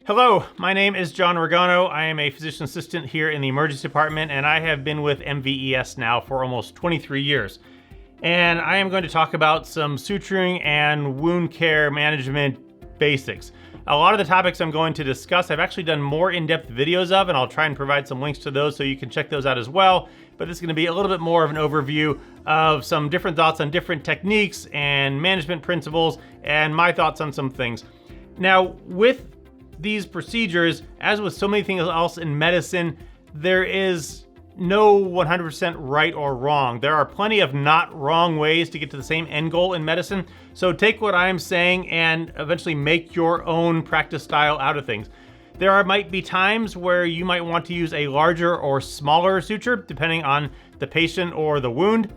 Hello, my name is John Regano. I am a physician assistant here in the emergency department, and I have been with MVES now for almost 23 years. And I am going to talk about some suturing and wound care management basics. A lot of the topics I'm going to discuss, I've actually done more in-depth videos of, and I'll try and provide some links to those so you can check those out as well. But this is going to be a little bit more of an overview of some different thoughts on different techniques and management principles and my thoughts on some things. Now, with these procedures, as with so many things else in medicine, there is no 100% right or wrong. There are plenty of not wrong ways to get to the same end goal in medicine. So take what I'm saying and eventually make your own practice style out of things. There might be times where you might want to use a larger or smaller suture, depending on the patient or the wound,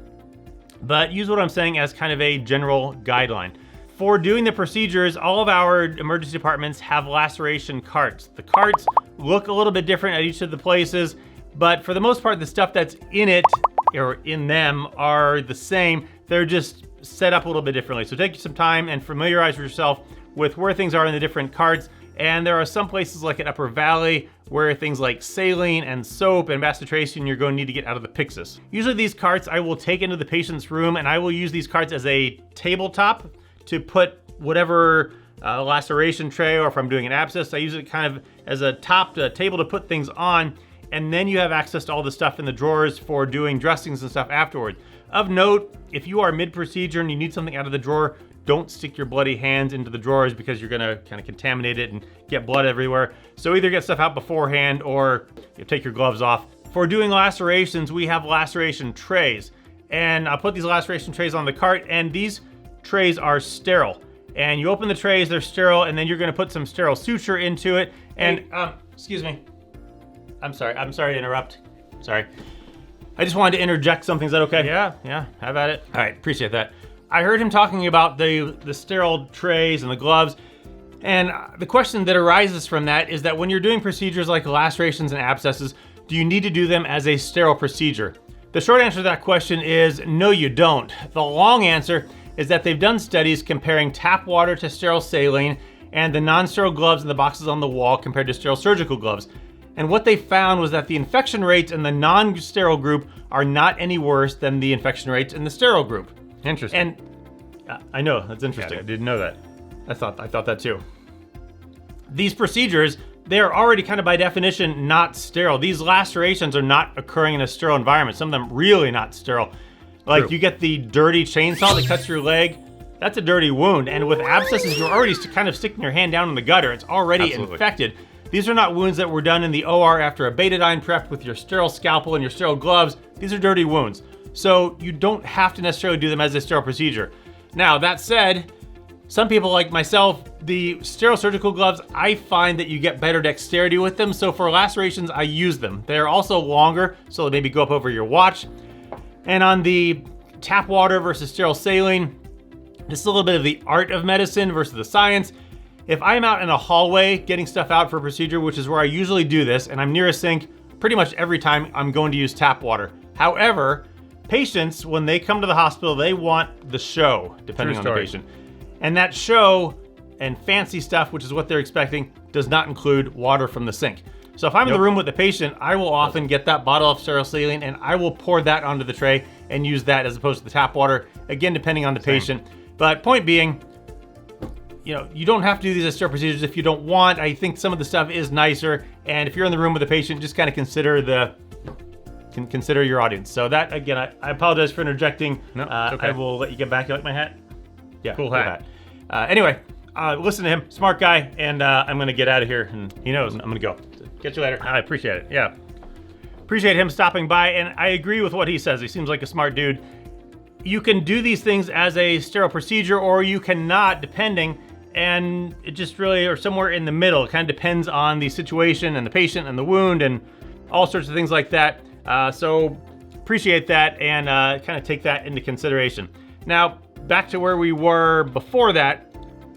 but use what I'm saying as kind of a general guideline. For doing the procedures, all of our emergency departments have laceration carts. The carts look a little bit different at each of the places, but for the most part, the stuff that's in it or in them are the same. They're just set up a little bit differently. So take some time and familiarize yourself with where things are in the different carts. And there are some places like at Upper Valley where things like saline and soap and bacitracin you're going to need to get out of the Pyxis. Usually these carts I will take into the patient's room, and I will use these carts as a tabletop to put whatever laceration tray, or if I'm doing an abscess, I use it kind of as a table to put things on, and then you have access to all the stuff in the drawers for doing dressings and stuff afterwards. Of note, if you are mid-procedure and you need something out of the drawer, don't stick your bloody hands into the drawers because you're gonna kind of contaminate it and get blood everywhere. So either get stuff out beforehand or take your gloves off. For doing lacerations, we have laceration trays. And I'll put these laceration trays on the cart, and these trays are sterile. And you open the trays, they're sterile, and then you're gonna put some sterile suture into it. And, excuse me. I'm sorry to interrupt. Sorry. I just wanted to interject something, is that okay? Yeah, have at it. All right, appreciate that. I heard him talking about the sterile trays and the gloves. And the question that arises from that is that when you're doing procedures like lacerations and abscesses, do you need to do them as a sterile procedure? The short answer to that question is no, you don't. The long answer is that they've done studies comparing tap water to sterile saline and the non-sterile gloves in the boxes on the wall compared to sterile surgical gloves. And what they found was that the infection rates in the non-sterile group are not any worse than the infection rates in the sterile group. Interesting. And I know, that's interesting. Yeah, I didn't know that. I thought that too. These procedures, they are already kind of by definition not sterile. These lacerations are not occurring in a sterile environment. Some of them really not sterile. Like you get the dirty chainsaw that cuts your leg, that's a dirty wound. And with abscesses, you're already kind of sticking your hand down in the gutter. It's already infected. These are not wounds that were done in the OR after a betadine prep with your sterile scalpel and your sterile gloves. These are dirty wounds. So you don't have to necessarily do them as a sterile procedure. Now, that said, some people like myself, the sterile surgical gloves, I find that you get better dexterity with them. So for lacerations, I use them. They're also longer, so they maybe go up over your watch. And on the tap water versus sterile saline, this is a little bit of the art of medicine versus the science. If I'm out in a hallway getting stuff out for a procedure, which is where I usually do this, and I'm near a sink, pretty much every time I'm going to use tap water. However, patients, when they come to the hospital, they want the show, depending on the patient. And that show and fancy stuff, which is what they're expecting, does not include water from the sink. So if I'm in the room with the patient, I will often get that bottle of sterile saline and I will pour that onto the tray and use that as opposed to the tap water, again, depending on the patient. But point being, you don't have to do these as sterile procedures if you don't want. I think some of the stuff is nicer, and if you're in the room with the patient, just kind of consider your audience. So that, again, I apologize for interjecting. No, it's okay. I will let you get back. You like my hat? Yeah, cool hat. Anyway, listen to him, smart guy, and I'm gonna get out of here, and he knows I'm gonna go. Catch you later. I appreciate it, yeah. Appreciate him stopping by, and I agree with what he says. He seems like a smart dude. You can do these things as a sterile procedure, or you cannot, depending, and it just really, or somewhere in the middle. It kind of depends on the situation and the patient and the wound and all sorts of things like that. So appreciate that and kind of take that into consideration. Now, back to where we were before that,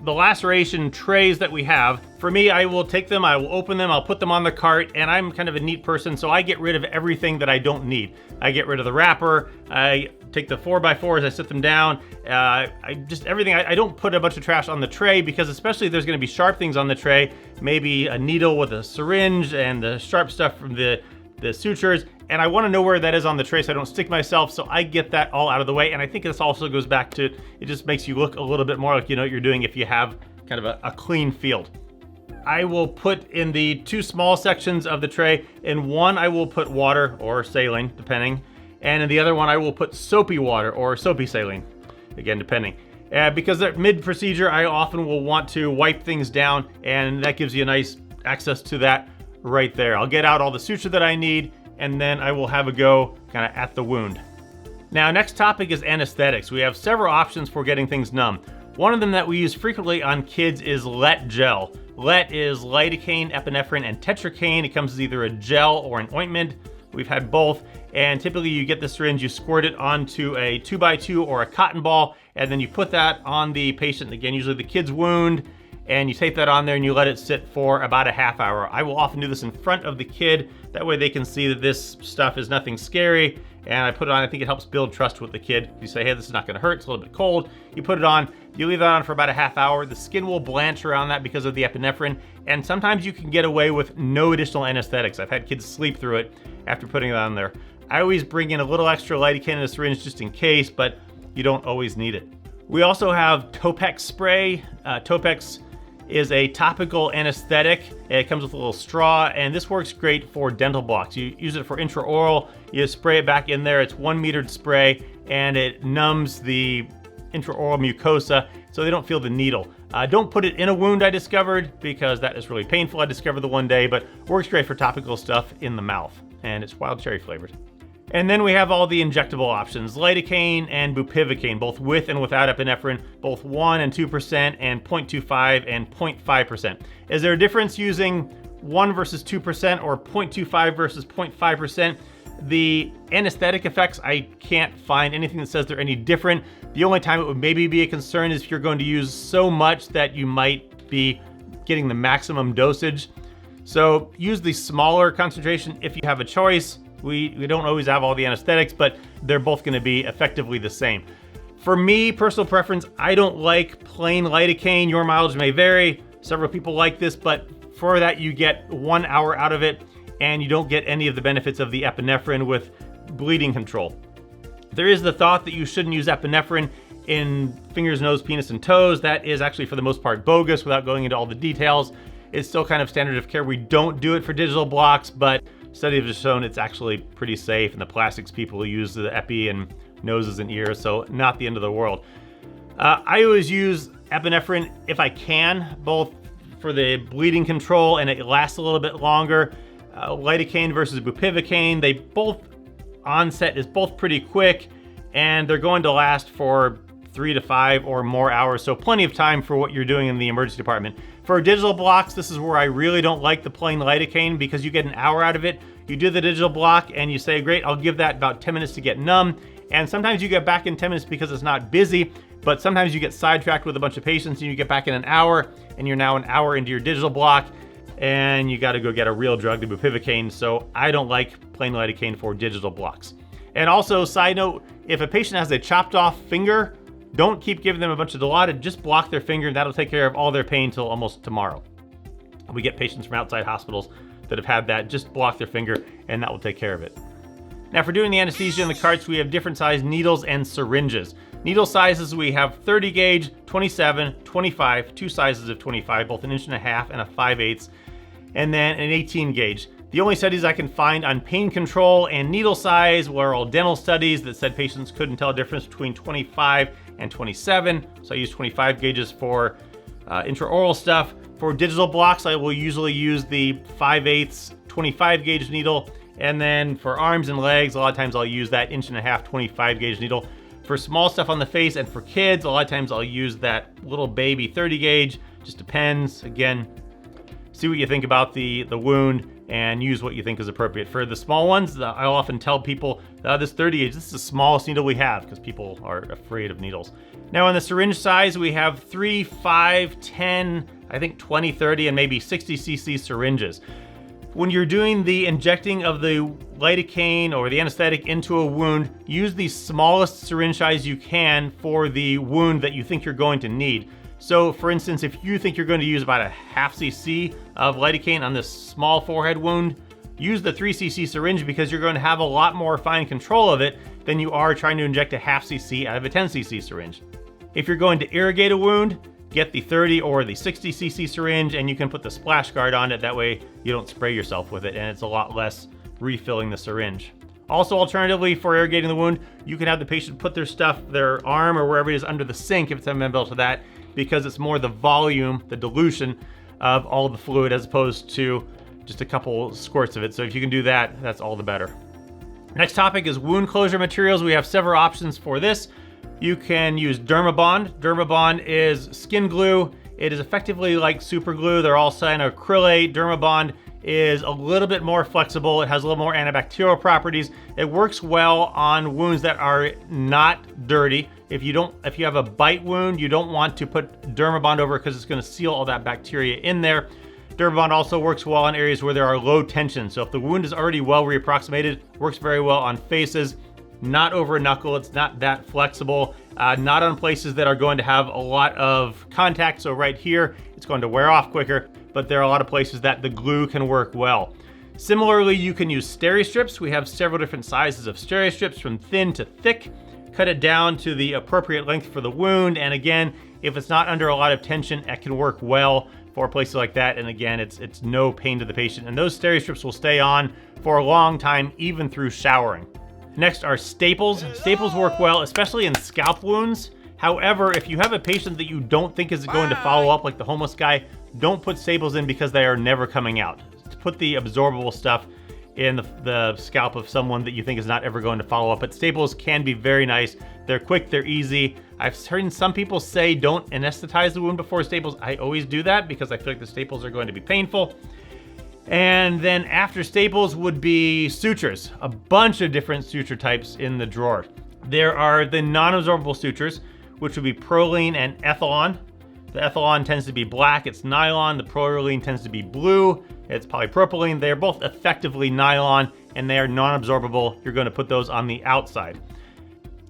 the laceration trays that we have, For me, I will take them, I will open them, I'll put them on the cart, and I'm kind of a neat person, so I get rid of everything that I don't need. I get rid of the wrapper, I take the 4x4s, I sit them down, everything. I don't put a bunch of trash on the tray, because especially if there's gonna be sharp things on the tray, maybe a needle with a syringe and the sharp stuff from the sutures, and I wanna know where that is on the tray so I don't stick myself, so I get that all out of the way. And I think this also goes back to, it just makes you look a little bit more like you know what you're doing if you have kind of a clean field. I will put in the 2 small sections of the tray. In one, I will put water or saline, depending. And in the other one, I will put soapy water or soapy saline, again, depending. Because mid-procedure, I often will want to wipe things down, and that gives you a nice access to that right there. I'll get out all the suture that I need, and then I will have a go kind of at the wound. Now, next topic is anesthetics. We have several options for getting things numb. One of them that we use frequently on kids is LET gel. LET is lidocaine, epinephrine, and tetracaine. It comes as either a gel or an ointment. We've had both, and typically you get the syringe, you squirt it onto a 2x2 or a cotton ball, and then you put that on the patient, again, usually the kid's wound, and you tape that on there and you let it sit for about a half hour. I will often do this in front of the kid. That way they can see that this stuff is nothing scary. And I put it on, I think it helps build trust with the kid. You say, hey, this is not gonna hurt, it's a little bit cold. You put it on, you leave that on for about a half hour. The skin will blanch around that because of the epinephrine. And sometimes you can get away with no additional anesthetics. I've had kids sleep through it after putting it on there. I always bring in a little extra lidocaine in a syringe just in case, but you don't always need it. We also have Topex spray. Topex is a topical anesthetic. It comes with a little straw, and this works great for dental blocks. You use it for intraoral, you spray it back in there. It's 1 metered spray, and it numbs the intraoral mucosa so they don't feel the needle. Don't put it in a wound, I discovered, because that is really painful. I discovered the one day, but works great for topical stuff in the mouth, and it's wild cherry flavored. And then we have all the injectable options, lidocaine and bupivacaine, both with and without epinephrine, both 1 and 2% and 0.25 and 0.5%. Is there a difference using 1 versus 2% or 0.25 versus 0.5%? The anesthetic effects, I can't find anything that says they're any different. The only time it would maybe be a concern is if you're going to use so much that you might be getting the maximum dosage. So use the smaller concentration if you have a choice. We don't always have all the anesthetics, but they're both gonna be effectively the same. For me, personal preference, I don't like plain lidocaine. Your mileage may vary. Several people like this, but for that you get 1 hour out of it, and you don't get any of the benefits of the epinephrine with bleeding control. There is the thought that you shouldn't use epinephrine in fingers, nose, penis, and toes. That is actually for the most part bogus without going into all the details. It's still kind of standard of care. We don't do it for digital blocks, but studies have shown it's actually pretty safe, and the plastics people use the epi in noses and ears, so not the end of the world. I always use epinephrine if I can, both for the bleeding control and it lasts a little bit longer. Lidocaine versus bupivacaine, they both onset is both pretty quick, and they're going to last for 3 to 5 or more hours, so plenty of time for what you're doing in the emergency department. For digital blocks, this is where I really don't like the plain lidocaine, because you get an hour out of it. You do the digital block and you say, great, I'll give that about 10 minutes to get numb. And sometimes you get back in 10 minutes because it's not busy, but sometimes you get sidetracked with a bunch of patients and you get back in an hour, and you're now an hour into your digital block, and you gotta go get a real drug, the bupivacaine. So I don't like plain lidocaine for digital blocks. And also, side note, if a patient has a chopped off finger, don't keep giving them a bunch of Dilaudid, just block their finger, and that'll take care of all their pain till almost tomorrow. We get patients from outside hospitals that have had that, just block their finger, and that will take care of it. Now, for doing the anesthesia in the carts, we have different size needles and syringes. Needle sizes, we have 30 gauge, 27, 25, 2 sizes of 25, both 1.5 inches and a 5/8, and then an 18 gauge. The only studies I can find on pain control and needle size were all dental studies that said patients couldn't tell a difference between 25 and 27. So I use 25 gauges for intraoral stuff. For digital blocks, I will usually use the 5/8 25 gauge needle. And then for arms and legs, a lot of times I'll use that 1.5 inch 25 gauge needle. For small stuff on the face and for kids, a lot of times I'll use that little baby 30 gauge. Just depends. Again, see what you think about the wound and use what you think is appropriate. For the small ones, I'll often tell people this 30 gauge, this is the smallest needle we have because people are afraid of needles. Now on the syringe size, we have 3, 5, 10, I think 20, 30, and maybe 60 cc syringes. When you're doing the injecting of the lidocaine or the anesthetic into a wound, use the smallest syringe size you can for the wound that you think you're going to need. So for instance, if you think you're going to use about a half cc of lidocaine on this small forehead wound, use the 3 cc syringe because you're going to have a lot more fine control of it than you are trying to inject a half cc out of a 10 cc syringe. If you're going to irrigate a wound, get the 30 or the 60 cc syringe and you can put the splash guard on it. That way you don't spray yourself with it and it's a lot less refilling the syringe. Also, alternatively, for irrigating the wound, you can have the patient put their stuff, their arm or wherever it is under the sink if it's amenable to that, because it's more the volume, the dilution of all of the fluid as opposed to just a couple squirts of it. So if you can do that, that's all the better. Next topic is wound closure materials. We have several options for this. You can use Dermabond. Dermabond is skin glue. It is effectively like super glue. They're all cyanoacrylate. Dermabond is a little bit more flexible. It has a little more antibacterial properties. It works well on wounds that are not dirty. If you have a bite wound, you don't want to put Dermabond over because it's going to seal all that bacteria in there. Dermabond also works well in areas where there are low tension. So if the wound is already well reapproximated, works very well on faces. Not over a knuckle, it's not that flexible, not on places that are going to have a lot of contact. So right here, it's going to wear off quicker, but there are a lot of places that the glue can work well. Similarly, you can use steri-strips. We have several different sizes of steri-strips from thin to thick. Cut it down to the appropriate length for the wound. And again, if it's not under a lot of tension, it can work well for places like that. And again, it's no pain to the patient. And those steri-strips will stay on for a long time, even through showering. Next are staples. Staples work well, especially in scalp wounds. However, if you have a patient that you don't think is going to follow up, like the homeless guy, don't put staples in because they are never coming out. Put the absorbable stuff in the scalp of someone that you think is not ever going to follow up. But staples can be very nice. They're quick, they're easy. I've heard some people say don't anesthetize the wound before staples. I always do that because I feel like the staples are going to be painful. And then after staples would be sutures, a bunch of different suture types in the drawer. There are the non-absorbable sutures, which would be Prolene and Ethylon. The Ethylon tends to be black, it's nylon. The Prolene tends to be blue, it's polypropylene. They're both effectively nylon and they are non-absorbable. You're going to put those on the outside.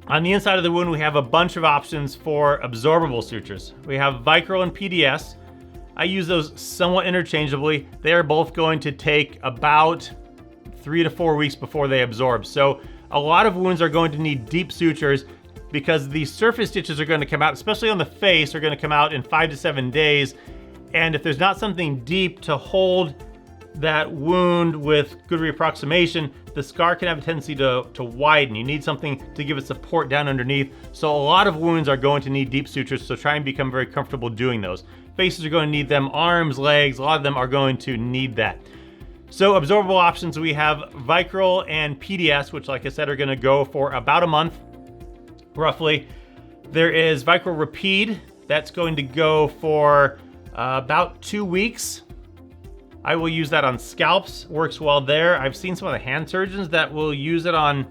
On the inside of the wound, we have a bunch of options for absorbable sutures. We have Vicryl and PDS. I use those somewhat interchangeably. They are both going to take about 3 to 4 weeks before they absorb. So a lot of wounds are going to need deep sutures because the surface stitches are going to come out, especially on the face, are going to come out in 5 to 7 days. And if there's not something deep to hold that wound with good reapproximation, the scar can have a tendency to widen. You need something to give it support down underneath. So a lot of wounds are going to need deep sutures, so try and become very comfortable doing those. Faces are going to need them, arms, legs, a lot of them are going to need that. So absorbable options, we have Vicryl and PDS, which like I said, are gonna go for about a month, roughly. There is Vicryl Rapide, that's going to go for about 2 weeks. I will use that on scalps, works well there. I've seen some of the hand surgeons that will use it on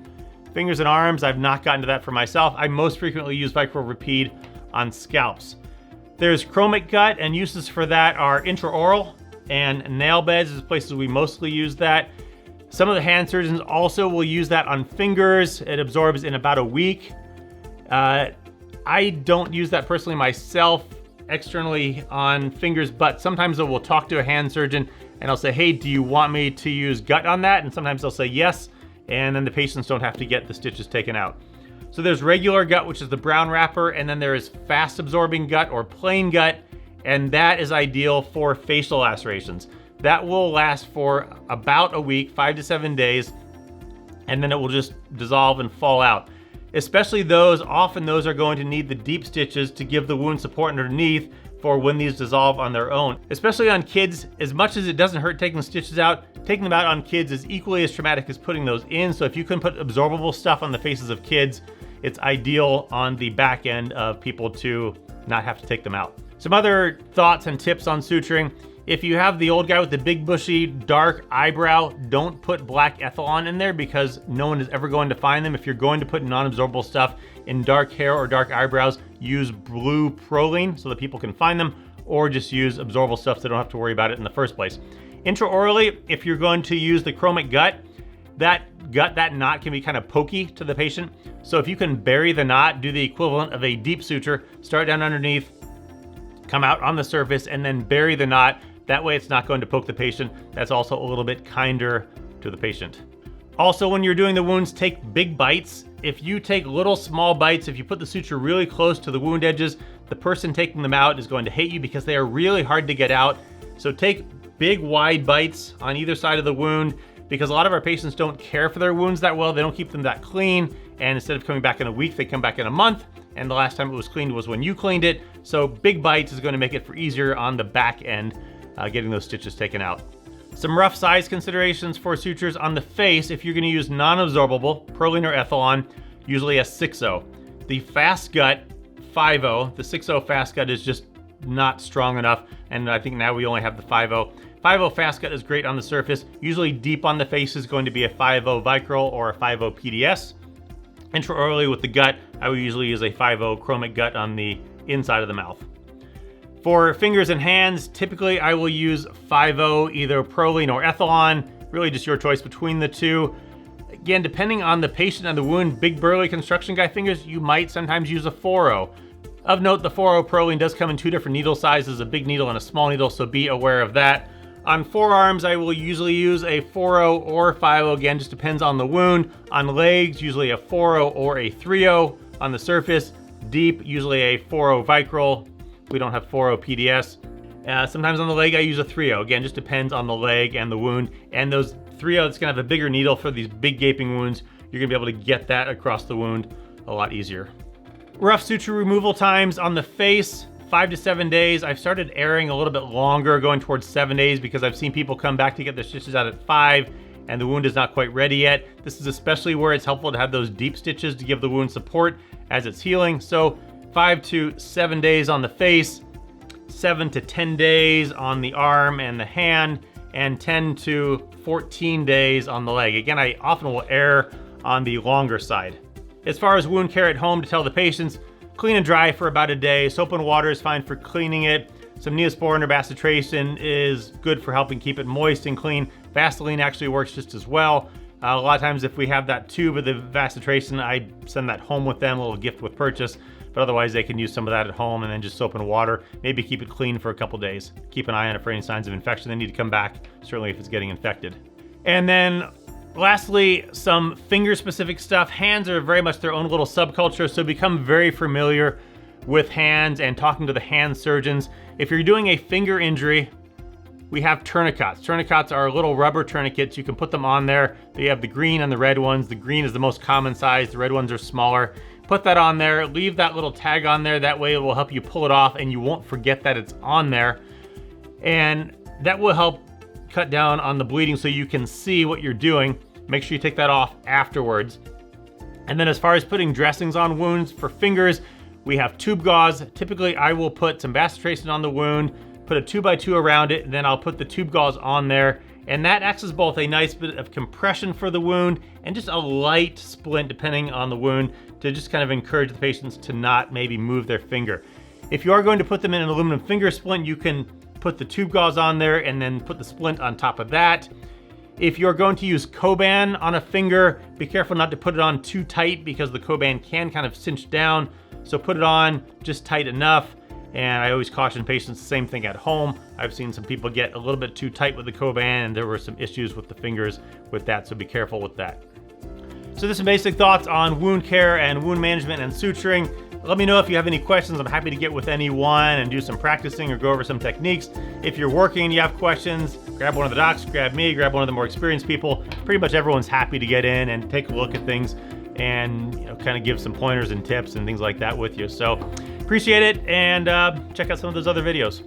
fingers and arms. I've not gotten to that for myself. I most frequently use Vicryl Rapide on scalps. There's chromic gut, and uses for that are intraoral and nail beds is places we mostly use that. Some of the hand surgeons also will use that on fingers. It absorbs in about a week. I don't use that personally myself externally on fingers, but sometimes I will talk to a hand surgeon and I'll say, hey, do you want me to use gut on that? And sometimes they'll say yes, and then the patients don't have to get the stitches taken out. So there's regular gut, which is the brown wrapper, and then there is fast absorbing gut or plain gut, and that is ideal for facial lacerations. That will last for about a week, 5 to 7 days, and then it will just dissolve and fall out. Especially often those are going to need the deep stitches to give the wound support underneath for when these dissolve on their own. Especially on kids, as much as it doesn't hurt taking the stitches out, taking them out on kids is equally as traumatic as putting those in. So if you can put absorbable stuff on the faces of kids, it's ideal on the back end of people to not have to take them out. Some other thoughts and tips on suturing. If you have the old guy with the big bushy dark eyebrow, don't put black Ethylon in there because no one is ever going to find them. If you're going to put non-absorbable stuff in dark hair or dark eyebrows, use blue Proline so that people can find them, or just use absorbable stuff so they don't have to worry about it in the first place. Intraorally, if you're going to use the chromic gut, that knot can be kind of pokey to the patient. So if you can bury the knot, do the equivalent of a deep suture, start down underneath, come out on the surface, and then bury the knot. That way it's not going to poke the patient. That's also a little bit kinder to the patient. Also, when you're doing the wounds, take big bites. If you take little small bites, if you put the suture really close to the wound edges, the person taking them out is going to hate you because they are really hard to get out. So take big wide bites on either side of the wound, because a lot of our patients don't care for their wounds that well. They don't keep them that clean. And instead of coming back in a week, they come back in a month. And the last time it was cleaned was when you cleaned it. So big bites is going to make it for easier on the back end, getting those stitches taken out. Some rough size considerations for sutures on the face. If you're going to use non-absorbable, Proline or Ethylon, usually a 6/0. The fast gut 5/0, the 6/0 fast gut is just not strong enough. And I think now we only have the 5/0. 5/0 fast gut is great on the surface. Usually deep on the face is going to be a 5/0 Vicryl or a 5/0 PDS. Intraorally with the gut, I would usually use a 5/0 chromic gut on the inside of the mouth. For fingers and hands, typically I will use 5/0, either Proline or Ethylon, really just your choice between the two. Again, depending on the patient and the wound, big burly construction guy fingers, you might sometimes use a 4/0. Of note, the 4/0 Proline does come in two different needle sizes, a big needle and a small needle, so be aware of that. On forearms, I will usually use a 4/0 or 5/0, again, just depends on the wound. On legs, usually a 4/0 or a 3/0. On the surface, deep, usually a 4/0 Vicryl. We don't have 4/0 PDS. Sometimes on the leg, I use a 3/0. Again, just depends on the leg and the wound. And those 3/0, it's gonna have a bigger needle for these big gaping wounds. You're gonna be able to get that across the wound a lot easier. Rough suture removal times on the face, 5 to 7 days. I've started erring a little bit longer, going towards 7 days, because I've seen people come back to get their stitches out at 5 and the wound is not quite ready yet. This is especially where it's helpful to have those deep stitches to give the wound support as it's healing. So 5 to 7 days on the face, 7 to 10 days on the arm and the hand, and 10 to 14 days on the leg. Again, I often will err on the longer side. As far as wound care at home, to tell the patients, clean and dry for about a day. Soap and water is fine for cleaning it. Some Neosporin or bacitracin is good for helping keep it moist and clean. Vaseline actually works just as well. A lot of times if we have that tube of the bacitracin, I send that home with them, a little gift with purchase. But otherwise they can use some of that at home, and then just soap and water. Maybe keep it clean for a couple days. Keep an eye on it for any signs of infection. They need to come back, certainly if it's getting infected. And then lastly, some finger-specific stuff. Hands are very much their own little subculture, so become very familiar with hands and talking to the hand surgeons. If you're doing a finger injury, we have tourniquets. Tourniquets are little rubber tourniquets. You can put them on there. They have the green and the red ones. The green is the most common size. The red ones are smaller. Put that on there. Leave that little tag on there. That way it will help you pull it off and you won't forget that it's on there. And that will help cut down on the bleeding so you can see what you're doing. Make sure you take that off afterwards. And then as far as putting dressings on wounds for fingers, we have tube gauze. Typically I will put some bacitracin on the wound, put a 2x2 around it, and then I'll put the tube gauze on there. And that acts as both a nice bit of compression for the wound and just a light splint depending on the wound, to just kind of encourage the patients to not maybe move their finger. If you are going to put them in an aluminum finger splint, you can put the tube gauze on there and then put the splint on top of that. If you're going to use Coban on a finger, be careful not to put it on too tight because the Coban can kind of cinch down. So put it on just tight enough. And I always caution patients the same thing at home. I've seen some people get a little bit too tight with the Coban and there were some issues with the fingers with that, so be careful with that. So there's some basic thoughts on wound care and wound management and suturing. Let me know if you have any questions. I'm happy to get with anyone and do some practicing or go over some techniques. If you're working and you have questions, grab one of the docs, grab me, grab one of the more experienced people. Pretty much everyone's happy to get in and take a look at things and kind of give some pointers and tips and things like that with you. So appreciate it, and check out some of those other videos.